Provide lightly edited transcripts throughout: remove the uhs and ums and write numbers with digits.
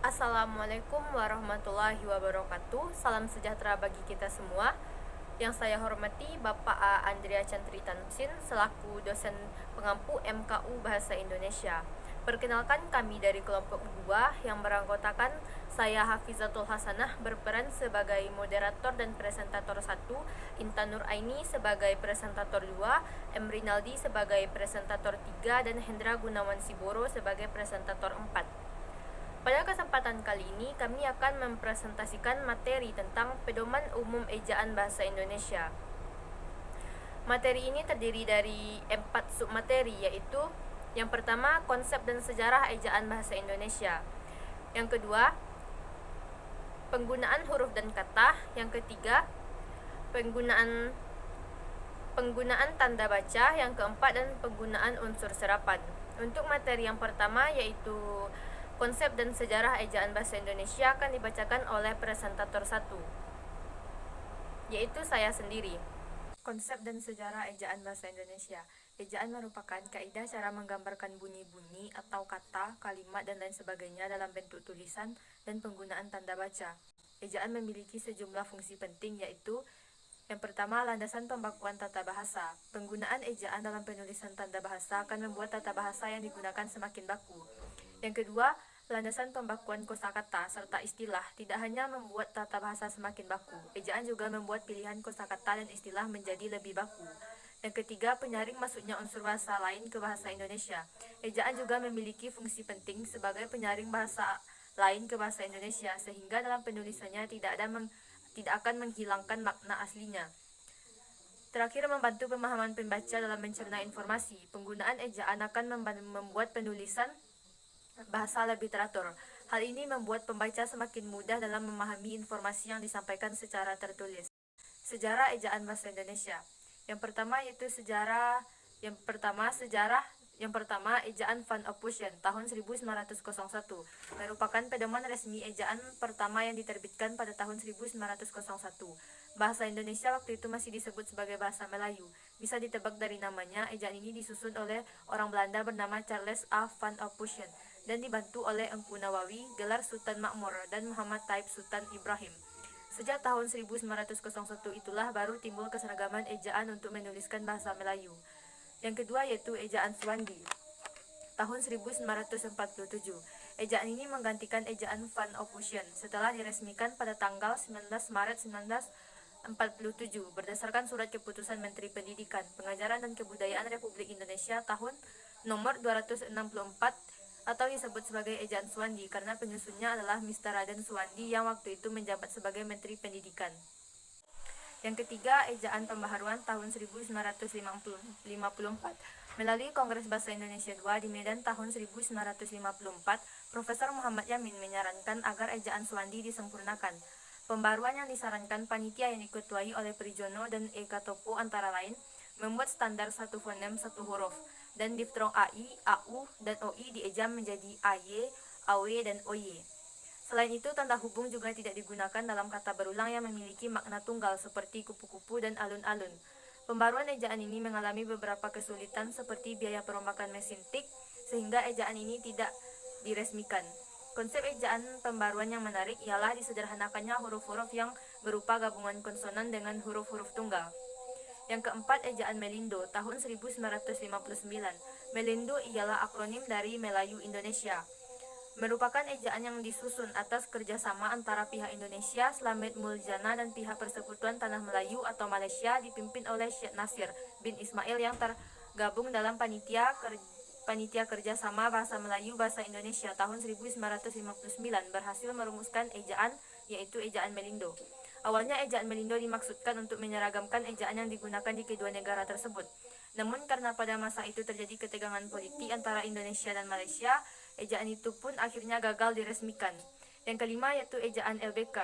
Assalamualaikum warahmatullahi wabarakatuh. Salam sejahtera bagi kita semua. Yang saya hormati Bapak Andrea Chantri Tansin selaku dosen pengampu MKU Bahasa Indonesia. Perkenalkan, kami dari kelompok 2 yang beranggotakan saya Hafizatul Hasanah berperan sebagai moderator dan presentator 1, Intan Nur Aini sebagai presentator 2, M. Rinaldi sebagai presentator 3, dan Hendra Gunawan Siboro sebagai presentator 4. Pada kesempatan kali ini, kami akan mempresentasikan materi tentang Pedoman Umum Ejaan Bahasa Indonesia. Materi ini terdiri dari 4 submateri, yaitu yang pertama, konsep dan sejarah ejaan bahasa Indonesia. Yang kedua, penggunaan huruf dan kata. Yang ketiga, penggunaan tanda baca. Yang keempat, dan penggunaan unsur serapan. Untuk materi yang pertama, yaitu konsep dan sejarah ejaan bahasa Indonesia, akan dibacakan oleh presentator 1, yaitu saya sendiri. Konsep dan sejarah ejaan bahasa Indonesia. Ejaan merupakan kaidah cara menggambarkan bunyi-bunyi atau kata, kalimat, dan lain sebagainya dalam bentuk tulisan dan penggunaan tanda baca. Ejaan memiliki sejumlah fungsi penting, yaitu yang pertama, landasan pembakuan tata bahasa. Penggunaan ejaan dalam penulisan tanda bahasa akan membuat tata bahasa yang digunakan semakin baku. Yang kedua, landasan pembakuan kosakata serta istilah tidak hanya membuat tata bahasa semakin baku, ejaan juga membuat pilihan kosakata dan istilah menjadi lebih baku. Yang ketiga, penyaring masuknya unsur bahasa lain ke bahasa Indonesia. Ejaan juga memiliki fungsi penting sebagai penyaring bahasa lain ke bahasa Indonesia, sehingga dalam penulisannya tidak akan menghilangkan makna aslinya. Terakhir, membantu pemahaman pembaca dalam mencerna informasi. Penggunaan ejaan akan membuat penulisan bahasa lebih teratur. Hal ini membuat pembaca semakin mudah dalam memahami informasi yang disampaikan secara tertulis. Sejarah ejaan bahasa Indonesia. Yang pertama ejaan Van Ophusen tahun 1901 merupakan pedoman resmi ejaan pertama yang diterbitkan pada tahun 1901. Bahasa Indonesia waktu itu masih disebut sebagai bahasa Melayu. Bisa ditebak dari namanya, ejaan ini disusun oleh orang Belanda bernama Charles A. Van Ophusen dan dibantu oleh Empu Nawawi, gelar Sultan Makmur, dan Muhammad Taib Sultan Ibrahim. Sejak tahun 1901 itulah baru timbul keseragaman ejaan untuk menuliskan bahasa Melayu. Yang kedua yaitu ejaan Suwandi tahun 1947. Ejaan ini menggantikan ejaan Van Ophusen setelah diresmikan pada tanggal 19 Maret 1947 berdasarkan Surat Keputusan Menteri Pendidikan, Pengajaran dan Kebudayaan Republik Indonesia tahun nomor 264 atau disebut sebagai ejaan Suwandi karena penyusunnya adalah Mr. Raden Suwandi yang waktu itu menjabat sebagai Menteri Pendidikan. Yang ketiga, ejaan pembaharuan tahun 1954. Melalui Kongres Bahasa Indonesia II di Medan tahun 1954, Profesor Muhammad Yamin menyarankan agar ejaan Suwandi disempurnakan. Pembaruan yang disarankan panitia yang diketuai oleh Prijono dan Eka Topo antara lain membuat standar satu fonem satu huruf, dan diftrong AI, AU, dan OI diejam menjadi AY, AW, dan OY. Selain itu, tanda hubung juga tidak digunakan dalam kata berulang yang memiliki makna tunggal seperti kupu-kupu dan alun-alun. Pembaruan ejaan ini mengalami beberapa kesulitan seperti biaya perombakan mesin tik, sehingga ejaan ini tidak diresmikan. Konsep ejaan pembaruan yang menarik ialah disederhanakannya huruf-huruf yang berupa gabungan konsonan dengan huruf-huruf tunggal. Yang keempat, ejaan Melindo tahun 1959. Melindo ialah akronim dari Melayu Indonesia. Merupakan ejaan yang disusun atas kerjasama antara pihak Indonesia, Slamet Muljana, dan pihak Persekutuan Tanah Melayu atau Malaysia dipimpin oleh Syekh Nasir bin Ismail yang tergabung dalam Panitia Kerjasama Bahasa Melayu Bahasa Indonesia tahun 1959 berhasil merumuskan ejaan, yaitu ejaan Melindo. Awalnya ejaan Melindo dimaksudkan untuk menyeragamkan ejaan yang digunakan di kedua negara tersebut. Namun karena pada masa itu terjadi ketegangan politik antara Indonesia dan Malaysia, ejaan itu pun akhirnya gagal diresmikan. Yang kelima yaitu ejaan LBK,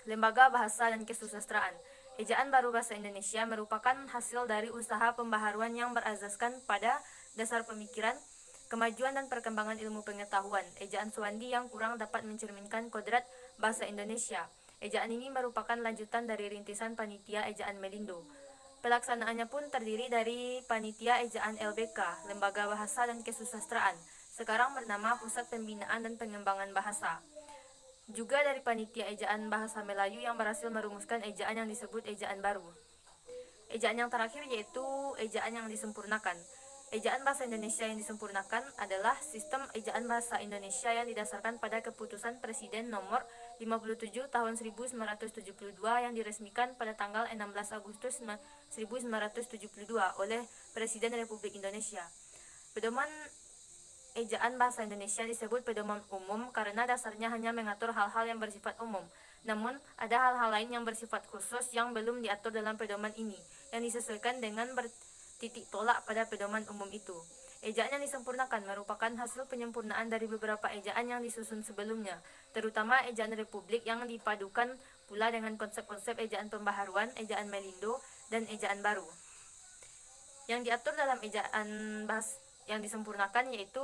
Lembaga Bahasa dan Kesusastraan. Ejaan baru bahasa Indonesia merupakan hasil dari usaha pembaharuan yang berasaskan pada dasar pemikiran, kemajuan dan perkembangan ilmu pengetahuan. Ejaan Suwandi yang kurang dapat mencerminkan kodrat bahasa Indonesia. Ejaan ini merupakan lanjutan dari rintisan panitia ejaan Melindo. Pelaksanaannya pun terdiri dari panitia ejaan LBK, Lembaga Bahasa dan Kesusastraan, sekarang bernama Pusat Pembinaan dan Pengembangan Bahasa. Juga dari Panitia Ejaan Bahasa Melayu yang berhasil merumuskan ejaan yang disebut ejaan baru. Ejaan yang terakhir yaitu ejaan yang disempurnakan. Ejaan bahasa Indonesia yang disempurnakan adalah sistem ejaan bahasa Indonesia yang didasarkan pada keputusan Presiden nomor 57 tahun 1972 yang diresmikan pada tanggal 16 Agustus 1972 oleh Presiden Republik Indonesia. Pedoman ejaan bahasa Indonesia disebut pedoman umum karena dasarnya hanya mengatur hal-hal yang bersifat umum. Namun, ada hal-hal lain yang bersifat khusus yang belum diatur dalam pedoman ini, yang disesuaikan dengan bertitik tolak pada pedoman umum itu. Ejaan yang disempurnakan merupakan hasil penyempurnaan dari beberapa ejaan yang disusun sebelumnya, terutama ejaan Republik yang dipadukan pula dengan konsep-konsep ejaan pembaharuan, ejaan Melindo, dan ejaan baru. Yang diatur dalam ejaan bahasa yang disempurnakan yaitu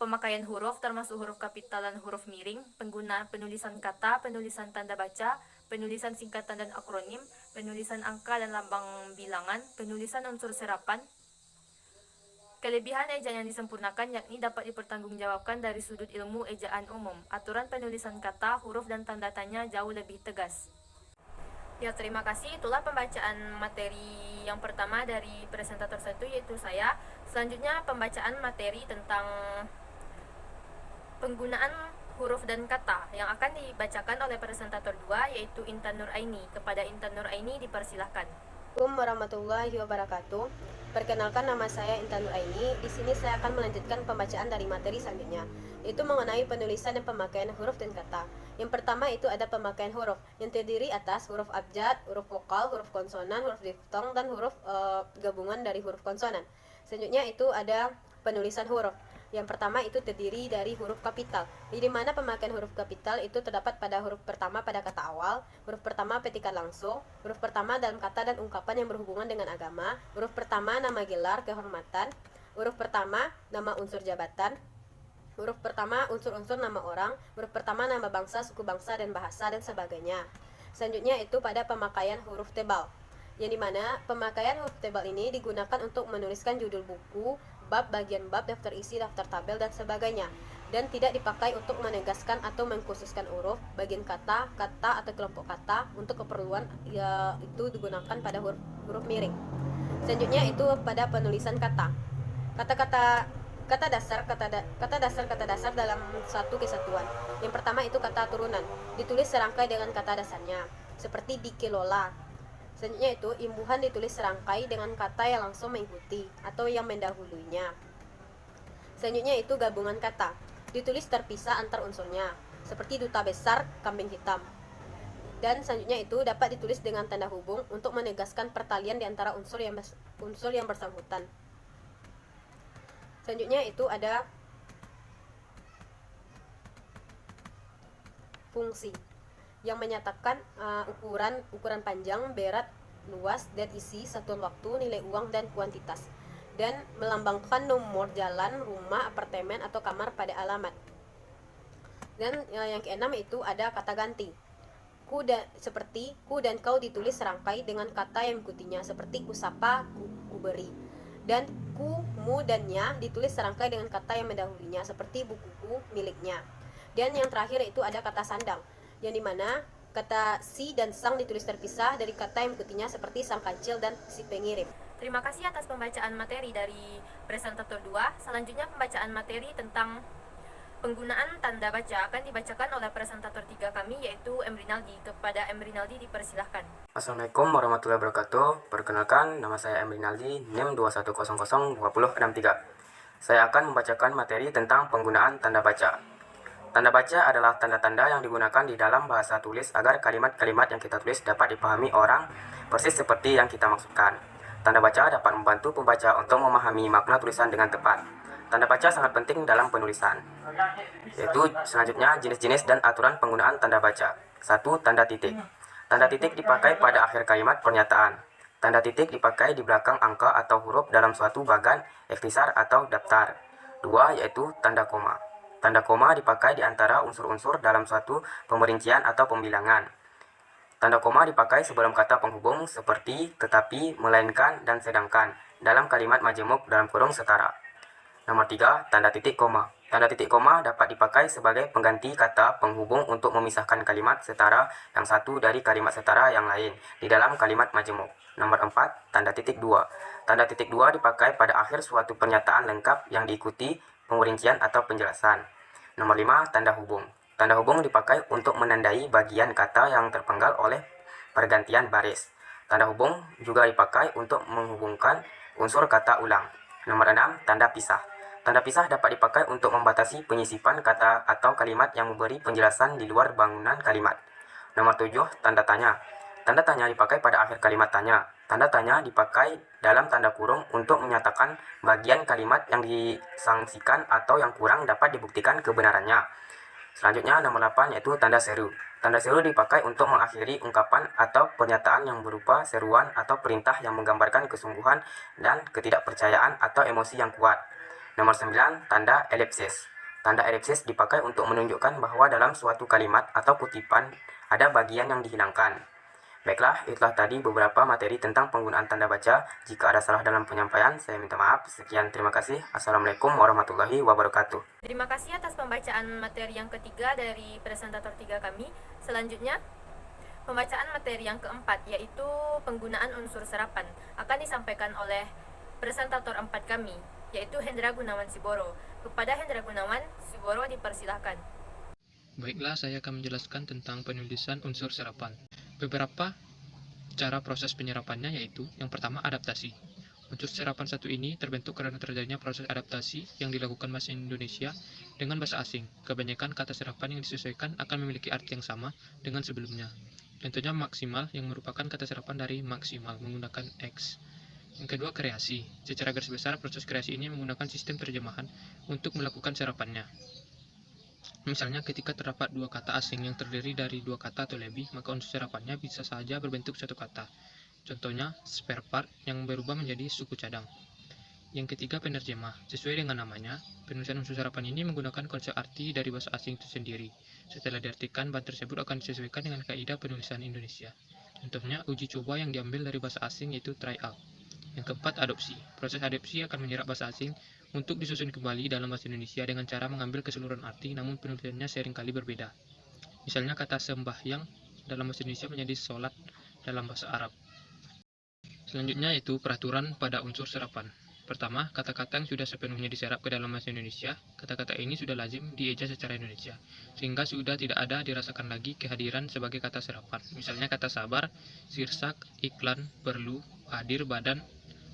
pemakaian huruf termasuk huruf kapital dan huruf miring, penggunaan penulisan kata, penulisan tanda baca, penulisan singkatan dan akronim, penulisan angka dan lambang bilangan, penulisan unsur serapan. Kelebihan ejaan yang disempurnakan yakni dapat dipertanggungjawabkan dari sudut ilmu ejaan umum. Aturan penulisan kata, huruf dan tanda tanya jauh lebih tegas. Ya, terima kasih. Itulah pembacaan materi yang pertama dari presentator 1 yaitu saya. Selanjutnya pembacaan materi tentang penggunaan huruf dan kata yang akan dibacakan oleh presentator 2 yaitu Intan Nuraini. Kepada Intan Nuraini dipersilahkan. Assalamualaikum warahmatullahi wabarakatuh. Perkenalkan, nama saya Intan Nuraini. Di sini saya akan melanjutkan pembacaan dari materi selanjutnya, yaitu mengenai penulisan dan pemakaian huruf dan kata. Yang pertama itu ada pemakaian huruf, yang terdiri atas huruf abjad, huruf vokal, huruf konsonan, huruf diftong, dan huruf gabungan dari huruf konsonan. Selanjutnya itu ada penulisan huruf. Yang pertama itu terdiri dari huruf kapital, di mana pemakaian huruf kapital itu terdapat pada huruf pertama pada kata awal, huruf pertama petikan langsung, huruf pertama dalam kata dan ungkapan yang berhubungan dengan agama, huruf pertama nama gelar kehormatan, huruf pertama nama unsur jabatan, huruf pertama unsur-unsur nama orang, huruf pertama nama bangsa, suku bangsa, dan bahasa, dan sebagainya. Selanjutnya itu pada pemakaian huruf tebal, yang dimana pemakaian huruf tebal ini digunakan untuk menuliskan judul buku, bab, bagian bab, daftar isi, daftar tabel, dan sebagainya, dan tidak dipakai untuk menegaskan atau mengkhususkan huruf, bagian kata, kata atau kelompok kata untuk keperluan itu digunakan pada huruf miring. Selanjutnya itu pada penulisan kata. Kata dasar dalam satu kesatuan. Yang pertama itu kata turunan, ditulis serangkai dengan kata dasarnya, seperti dikelola. Selanjutnya itu imbuhan ditulis serangkai dengan kata yang langsung mengikuti atau yang mendahulunya. Selanjutnya itu gabungan kata, ditulis terpisah antar unsurnya, seperti duta besar kambing hitam. Dan selanjutnya itu dapat ditulis dengan tanda hubung untuk menegaskan pertalian di antara unsur yang bersangkutan. Selanjutnya itu ada fungsi yang menyatakan ukuran panjang, berat, luas, dan isi, satuan waktu, nilai uang, dan kuantitas, dan melambangkan nomor jalan, rumah, apartemen, atau kamar pada alamat. Dan yang keenam itu ada kata ganti. Seperti ku dan kau ditulis serangkai dengan kata yang mengikutinya, seperti ku sapa, ku beri. Dan ku, mu, dan nya ditulis serangkai dengan kata yang mendahulunya, seperti bukuku, miliknya. Dan yang terakhir itu ada kata sandang, yang dimana kata si dan sang ditulis terpisah dari kata yang mengikutinya, seperti sang kancil dan si pengirim. Terima kasih atas pembacaan materi dari presentator 2. Selanjutnya pembacaan materi tentang penggunaan tanda baca akan dibacakan oleh presentator 3 kami yaitu M. Rinaldi. Kepada M. Rinaldi dipersilahkan. Assalamualaikum warahmatullahi wabarakatuh. Perkenalkan, nama saya M. Rinaldi, NIM 21002063. Saya akan membacakan materi tentang penggunaan tanda baca. Tanda baca adalah tanda-tanda yang digunakan di dalam bahasa tulis agar kalimat-kalimat yang kita tulis dapat dipahami orang persis seperti yang kita maksudkan. Tanda baca dapat membantu pembaca untuk memahami makna tulisan dengan tepat. Tanda baca sangat penting dalam penulisan. Yaitu selanjutnya jenis-jenis dan aturan penggunaan tanda baca. 1. Tanda titik. Tanda titik dipakai pada akhir kalimat pernyataan. Tanda titik dipakai di belakang angka atau huruf dalam suatu bagan, ikhtisar atau daftar. 2. Yaitu tanda koma. Tanda koma dipakai di antara unsur-unsur dalam suatu pemerincian atau pembilangan. Tanda koma dipakai sebelum kata penghubung seperti tetapi, melainkan, dan sedangkan dalam kalimat majemuk dalam kurung setara. Nomor 3. Tanda titik koma. Tanda titik koma dapat dipakai sebagai pengganti kata penghubung untuk memisahkan kalimat setara yang satu dari kalimat setara yang lain di dalam kalimat majemuk. Nomor 4, tanda titik dua. Tanda titik dua dipakai pada akhir suatu pernyataan lengkap yang diikuti pengrincian atau penjelasan. Nomor 5, tanda hubung. Tanda hubung dipakai untuk menandai bagian kata yang terpenggal oleh pergantian baris. Tanda hubung juga dipakai untuk menghubungkan unsur kata ulang. Nomor 6, tanda pisah. Tanda pisah dapat dipakai untuk membatasi penyisipan kata atau kalimat yang memberi penjelasan di luar bangunan kalimat. Nomor 7, tanda tanya. Tanda tanya dipakai pada akhir kalimat tanya. Tanda tanya dipakai dalam tanda kurung untuk menyatakan bagian kalimat yang disangsikan atau yang kurang dapat dibuktikan kebenarannya. Selanjutnya nomor 8 yaitu tanda seru. Tanda seru dipakai untuk mengakhiri ungkapan atau pernyataan yang berupa seruan atau perintah yang menggambarkan kesungguhan dan ketidakpercayaan atau emosi yang kuat. Nomor 9, tanda elipsis. Tanda elipsis dipakai untuk menunjukkan bahwa dalam suatu kalimat atau kutipan ada bagian yang dihilangkan. Baiklah, itulah tadi beberapa materi tentang penggunaan tanda baca. Jika ada salah dalam penyampaian, saya minta maaf. Sekian, terima kasih. Assalamualaikum warahmatullahi wabarakatuh. Terima kasih atas pembacaan materi yang ketiga dari presentator 3 kami. Selanjutnya, pembacaan materi yang keempat, yaitu penggunaan unsur serapan, akan disampaikan oleh presentator 4 kami, yaitu Hendra Gunawan Siboro. Kepada Hendra Gunawan Siboro dipersilahkan. Baiklah, saya akan menjelaskan tentang penulisan unsur serapan. Beberapa cara proses penyerapannya yaitu, yang pertama, adaptasi. Unsur serapan satu ini terbentuk karena terjadinya proses adaptasi yang dilakukan bahasa Indonesia dengan bahasa asing. Kebanyakan kata serapan yang disesuaikan akan memiliki arti yang sama dengan sebelumnya. Contohnya maksimal, yang merupakan kata serapan dari maksimal menggunakan X. Yang kedua, kreasi. Secara garis besar, proses kreasi ini menggunakan sistem terjemahan untuk melakukan serapannya. Misalnya, ketika terdapat dua kata asing yang terdiri dari dua kata atau lebih, maka unsur serapannya bisa saja berbentuk satu kata. Contohnya, spare part yang berubah menjadi suku cadang. Yang ketiga, penerjemah. Sesuai dengan namanya, penulisan unsur serapan ini menggunakan konsep arti dari bahasa asing itu sendiri. Setelah diartikan, bahan tersebut akan disesuaikan dengan kaidah penulisan Indonesia. Contohnya, uji coba yang diambil dari bahasa asing yaitu try out. Yang keempat, adopsi. Proses adopsi akan menyerap bahasa asing untuk disusun kembali dalam bahasa Indonesia dengan cara mengambil keseluruhan arti, namun penulisannya seringkali berbeda. Misalnya, kata sembahyang dalam bahasa Indonesia menjadi sholat dalam bahasa Arab. Selanjutnya yaitu peraturan pada unsur serapan. Pertama, kata-kata yang sudah sepenuhnya diserap ke dalam bahasa Indonesia, kata-kata ini sudah lazim dieja secara Indonesia, sehingga sudah tidak ada dirasakan lagi kehadiran sebagai kata serapan. Misalnya kata sabar, sirsak, iklan, perlu, hadir, badan,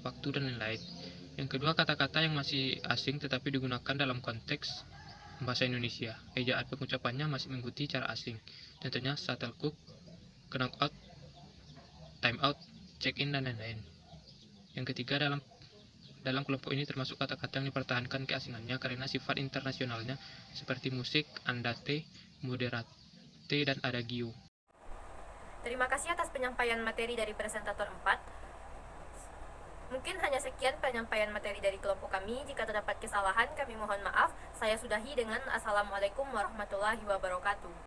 waktu, dan lain-lain. Yang kedua, kata-kata yang masih asing tetapi digunakan dalam konteks bahasa Indonesia. Ejaan pengucapannya masih mengikuti cara asing. Contohnya shuttlecock, knockout, time out, check-in, dan lain-lain. Yang ketiga, dalam kelompok ini termasuk kata-kata yang dipertahankan keasingannya karena sifat internasionalnya seperti musik, andate, moderate, dan adagio. Terima kasih atas penyampaian materi dari presentator 4. Mungkin hanya sekian penyampaian materi dari kelompok kami. Jika terdapat kesalahan, kami mohon maaf. Saya sudahi dengan Assalamualaikum warahmatullahi wabarakatuh.